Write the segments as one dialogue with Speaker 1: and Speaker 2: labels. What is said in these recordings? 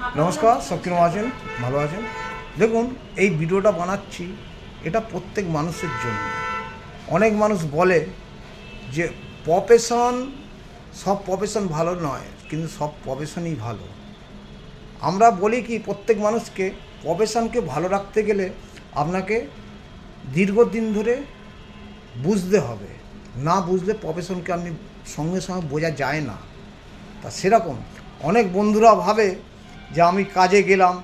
Speaker 1: নমস্কার, সব কিরকম আছেন? ভালো আছেন? দেখুন, এই ভিডিওটা বানাচ্ছি এটা প্রত্যেক মানুষের জন্য। অনেক মানুষ বলে যে প্রফেশন, সব প্রফেশন ভালো নয়, কিন্তু সব প্রফেশনই ভালো। আমরা বলি কি প্রত্যেক মানুষকে প্রফেশনকে ভালো রাখতে গেলে আপনাকে দীর্ঘদিন ধরে বুঝতে হবে। না বুঝলে প্রফেশনকে আপনি সঙ্গে সঙ্গে বোঝা যায় না। তা সেরকম অনেক বন্ধুরা ভাবে যে আমি কাজে গেলাম,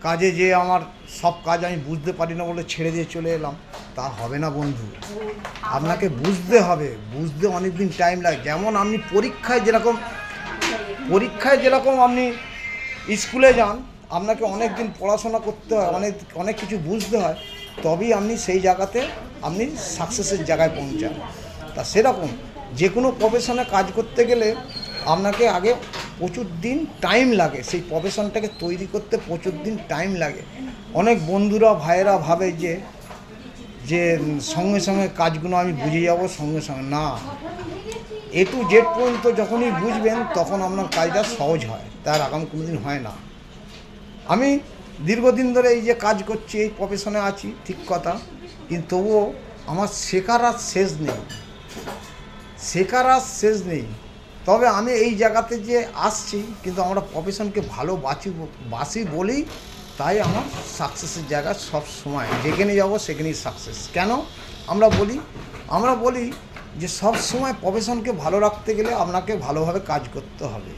Speaker 1: কাজে যেয়ে আমার সব কাজ আমি বুঝতে পারি না বলে ছেড়ে দিয়ে চলে এলাম। তা হবে না বন্ধু, আপনাকে বুঝতে হবে। বুঝতে অনেক দিন টাইম লাগে। যেমন আপনি পরীক্ষায় যেরকম আপনি স্কুলে যান, আপনাকে অনেক দিন পড়াশোনা করতে হয়, অনেক কিছু বুঝতে হয়, তবেই আপনি সেই জায়গাতে আপনি সাকসেসের জায়গায় পৌঁছান। তা সেরকম যে কোনো প্রফেশনে কাজ করতে গেলে আপনাকে আগে প্রচুর দিন টাইম লাগে, সেই প্রফেশনটাকে তৈরি করতে প্রচুর দিন টাইম লাগে। অনেক বন্ধুরা ভাইয়েরা ভাবে যে সঙ্গে সঙ্গে কাজগুলো আমি বুঝে যাব সঙ্গে সঙ্গে। না, এ টু জেড পর্যন্ত যখনই বুঝবেন তখন আপনার কাজটা সহজ হয়, তার আগাম কোনো দিন হয় না। আমি দীর্ঘদিন ধরে এই যে কাজ করছি, এই প্রফেশনে আছি, ঠিক কথা, কিন্তু তবুও আমার শেখার আর শেষ নেই। তবে আমি এই জায়গাতে যে আসছি, কিন্তু আমরা প্রফেশনকে বাসি বলেই তাই আমার সাকসেসের জায়গা সব সময় যেখানে যাব সেখানেই সাকসেস। কেন আমরা বলি যে সব সময় প্রফেশনকে ভালো রাখতে গেলে আপনাকে ভালোভাবে কাজ করতে হবে।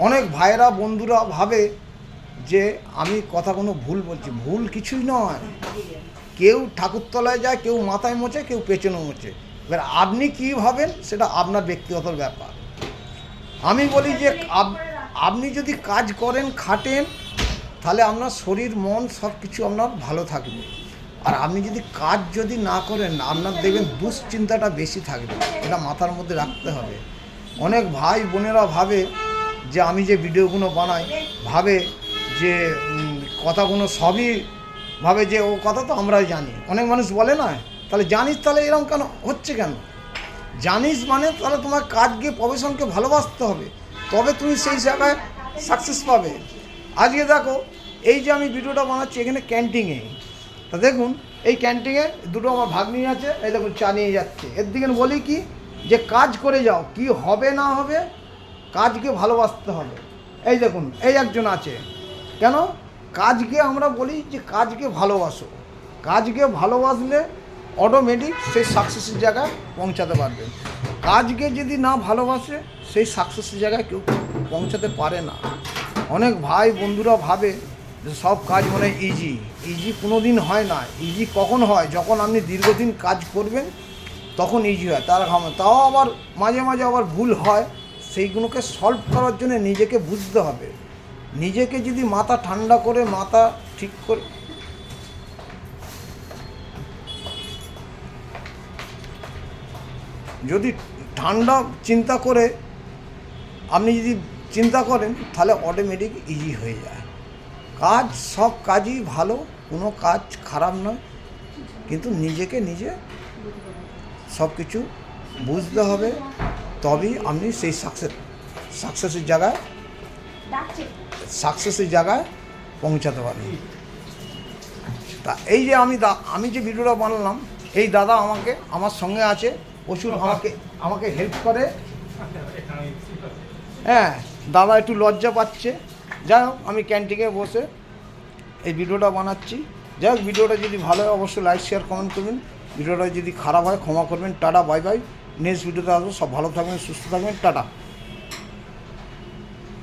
Speaker 1: অনেক ভাইয়েরা বন্ধুরা ভাবে যে আমি কথা কোনো ভুল বলছি। ভুল কিছুই নয়। কেউ ঠাকুরতলায় যায়, কেউ মাথায় মোচে, কেউ পেছনে মোচে। এবার আপনি কী ভাবেন সেটা আপনার ব্যক্তিগত ব্যাপার। আমি বলি যে আপনি যদি কাজ করেন, খাটেন, তাহলে আপনার শরীর মন সব কিছু আপনার ভালো থাকবে। আর আপনি যদি কাজ না করেন, আপনার দেখবেন দুশ্চিন্তাটা বেশি থাকবে। এটা মাথার মধ্যে রাখতে হবে। অনেক ভাই বোনেরা ভাবে যে আমি যে ভিডিওগুলো বানাই, ভাবে যে কথাগুলো সবই ভাবে যে ও কথা তো আমরাই জানি। অনেক মানুষ বলে না, তাহলে জানিস, তাহলে এরকম কেন হচ্ছে? কেন জানিস মানে তাহলে তোমার কাজকে, প্রফেশনকে ভালোবাসতে হবে, তবে তুমি সেই জায়গায় সাকসেস পাবে। আজকে দেখো, এই যে আমি ভিডিওটা বানাচ্ছি এখানে ক্যান্টিনে, তা দেখুন এই ক্যান্টিনে দুটো আমার ভাগ্নি আছে, এই দেখুন চা নিয়ে যাচ্ছে। এর দিকে বলি কি যে কাজ করে যাও, কি হবে না হবে কাজকে ভালোবাসতে হবে। এই দেখুন এই একজন আছে। কেন কাজকে আমরা বলি যে কাজকে ভালোবাসো। কাজকে ভালোবাসলে অটোমেটিক সেই সাকসেসের জায়গায় পৌঁছাতে পারবে। কাজকে যদি না ভালোবাসে, সেই সাকসেসের জায়গায় কেউ পৌঁছাতে পারে না। অনেক ভাই বন্ধুরা ভাবে যে সব কাজ মনে ইজি কোনো দিন হয় না। ইজি কখন হয়? যখন আপনি দীর্ঘদিন কাজ করবেন তখন ইজি হয়। তাও আবার মাঝে মাঝে আবার ভুল হয়। সেইগুলোকে সলভ করার জন্য নিজেকে বুঝতে হবে। নিজেকে যদি মাথা ঠান্ডা করে, মাথা ঠিক করে, যদি ঠান্ডা চিন্তা করে আপনি যদি চিন্তা করেন, তাহলে অটোমেটিক ইজি হয়ে যায়। কাজ, সব কাজই ভালো, কোনো কাজ খারাপ নয়, কিন্তু নিজেকে নিজে সব কিছু বুঝতে হবে, তবেই আপনি সেই সাকসেসের জায়গায় পৌঁছাতে পারবেন। তা এই যে আমি যে ভিডিওটা বানালাম, এই দাদা আমার সঙ্গে আছে, প্রচুর আমাকে হেল্প করে। হ্যাঁ, দাদা একটু লজ্জা পাচ্ছে। যাই হোক, আমি ক্যান্টিনে বসে এই ভিডিওটা বানাচ্ছি। যাই হোক, ভিডিওটা যদি ভালো হয় অবশ্যই লাইক, শেয়ার, কমেন্ট করবেন। ভিডিওটা যদি খারাপ হয় ক্ষমা করবেন। Tata, bye bye. নেক্সট ভিডিওতে আসবো। সব ভালো থাকবেন, সুস্থ থাকবেন। টাটা।